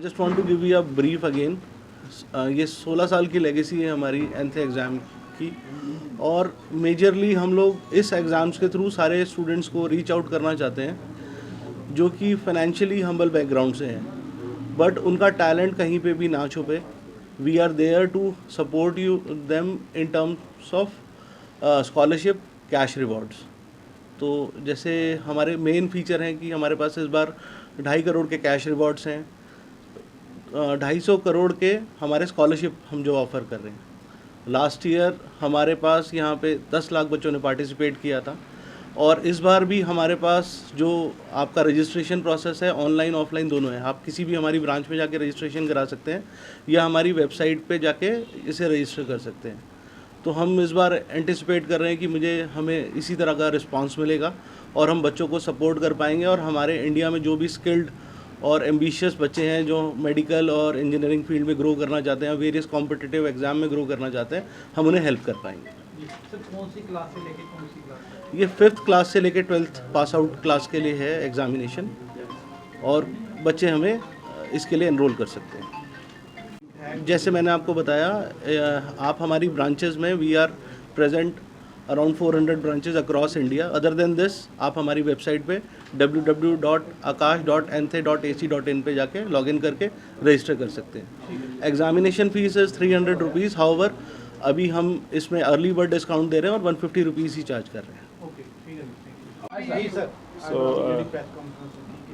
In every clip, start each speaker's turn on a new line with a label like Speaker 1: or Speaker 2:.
Speaker 1: I just want to give you a brief again. ये 16 साल की लेगेसी है हमारी एंथ एग्ज़ाम की, और मेजरली हम लोग इस एग्ज़ाम्स के थ्रू सारे स्टूडेंट्स को रीच आउट करना चाहते हैं जो कि फाइनेंशियली हम्बल बैकग्राउंड से हैं, बट उनका टैलेंट कहीं पे भी ना छुपे। We are there to support you them in terms of scholarship, cash rewards. तो जैसे हमारे मेन फीचर हैं कि हमारे पास इस बार 2.5 करोड़ के कैश रिवॉर्ड्स हैं, 250 करोड़ के हमारे स्कॉलरशिप हम जो ऑफ़र कर रहे हैं। लास्ट ईयर हमारे पास यहाँ पे 10 लाख बच्चों ने पार्टिसिपेट किया था, और इस बार भी हमारे पास जो आपका रजिस्ट्रेशन प्रोसेस है ऑनलाइन ऑफलाइन दोनों है। आप किसी भी हमारी ब्रांच में जाके रजिस्ट्रेशन करा सकते हैं या हमारी वेबसाइट पे जाके इसे रजिस्टर कर सकते हैं। तो हम इस बार एंटिसिपेट कर रहे हैं कि हमें इसी तरह का रिस्पांस मिलेगा और हम बच्चों को सपोर्ट कर पाएंगे, और हमारे इंडिया में जो भी स्किल्ड और एम्बिशियस बच्चे हैं जो मेडिकल और इंजीनियरिंग फील्ड में ग्रो करना चाहते हैं, वेरियस कॉम्पिटिटिव एग्जाम में ग्रो करना चाहते हैं, हम उन्हें हेल्प कर पाएंगे।
Speaker 2: सर कौन सी क्लास से लेके कौन सी क्लास तक?
Speaker 1: ये 5th क्लास से लेके 12th पास आउट क्लास के लिए है एग्जामिनेशन, और बच्चे हमें इसके लिए एनरोल कर सकते हैं। जैसे मैंने आपको बताया, आप हमारी ब्रांचेस में we are present around 400 branches across India. Other than this आप हमारी वेबसाइट पे www.akash.nthe.ac.in पे जाके लॉगिन करके रजिस्टर कर सकते हैं। Examination fees is 300 rupees. However अभी हम इसमें अर्ली बर्ड डिस्काउंट दे रहे हैं और 150 रुपीज़ ही चार्ज कर रहे हैं।
Speaker 2: ओके, ठीक है, thank you. Sir
Speaker 3: So,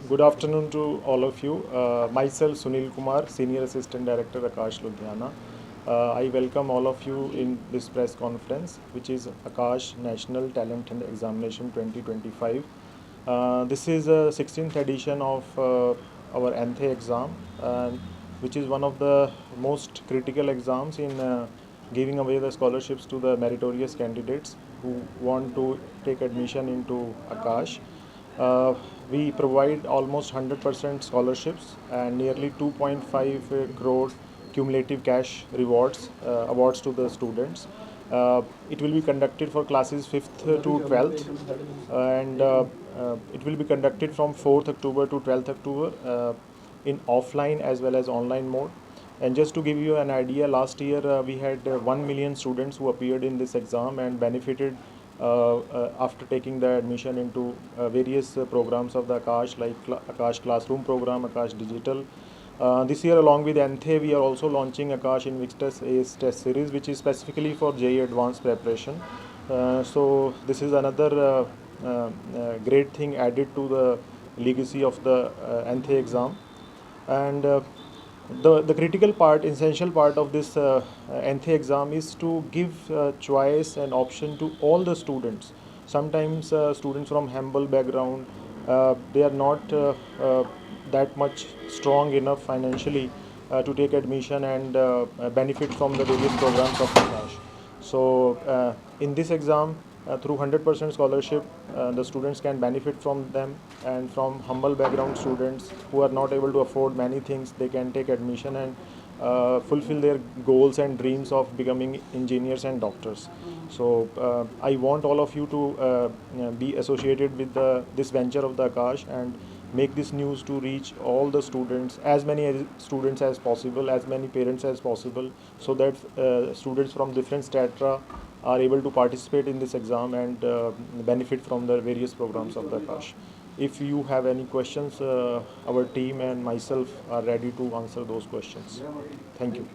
Speaker 3: good afternoon to all of you. Myself Sunil Kumar, Senior Assistant Director, Akash Ludhiana. I welcome all of you in this press conference, which is Akash National Talent and Examination 2025. This is the 16th edition of our NTHE exam, which is one of the most critical exams in giving away the scholarships to the meritorious candidates who want to take admission into Akash. We provide almost 100% scholarships and nearly 2.5 crore cumulative cash rewards awards to the students. It will be conducted for classes 5th to 12th, and it will be conducted from 4th October to 12th October in offline as well as online mode. And just to give you an idea, last year we had 1 million students who appeared in this exam and benefited after taking the admission into various programs of the Akash, like Akash Classroom program, Akash Digital. This year, along with NTHE, we are also launching Akash Invictus ACE test series, which is specifically for JEE advanced preparation. So this is another great thing added to the legacy of the NTHE exam. And the critical part, essential part of this NTHE exam is to give choice and option to all the students. Sometimes students from humble background, they are not that much strong enough financially to take admission and benefit from the various programs of Akash. So in this exam, through 100% scholarship, the students can benefit from them, and from humble background students who are not able to afford many things, they can take admission and fulfill their goals and dreams of becoming engineers and doctors. So I want all of you to be associated with this venture of the Akash and make this news to reach all the students, as many students as possible, as many parents as possible, so that students from different strata are able to participate in this exam and benefit from the various programs of the Akash. If you have any questions, our team and myself are ready to answer those questions. Thank you.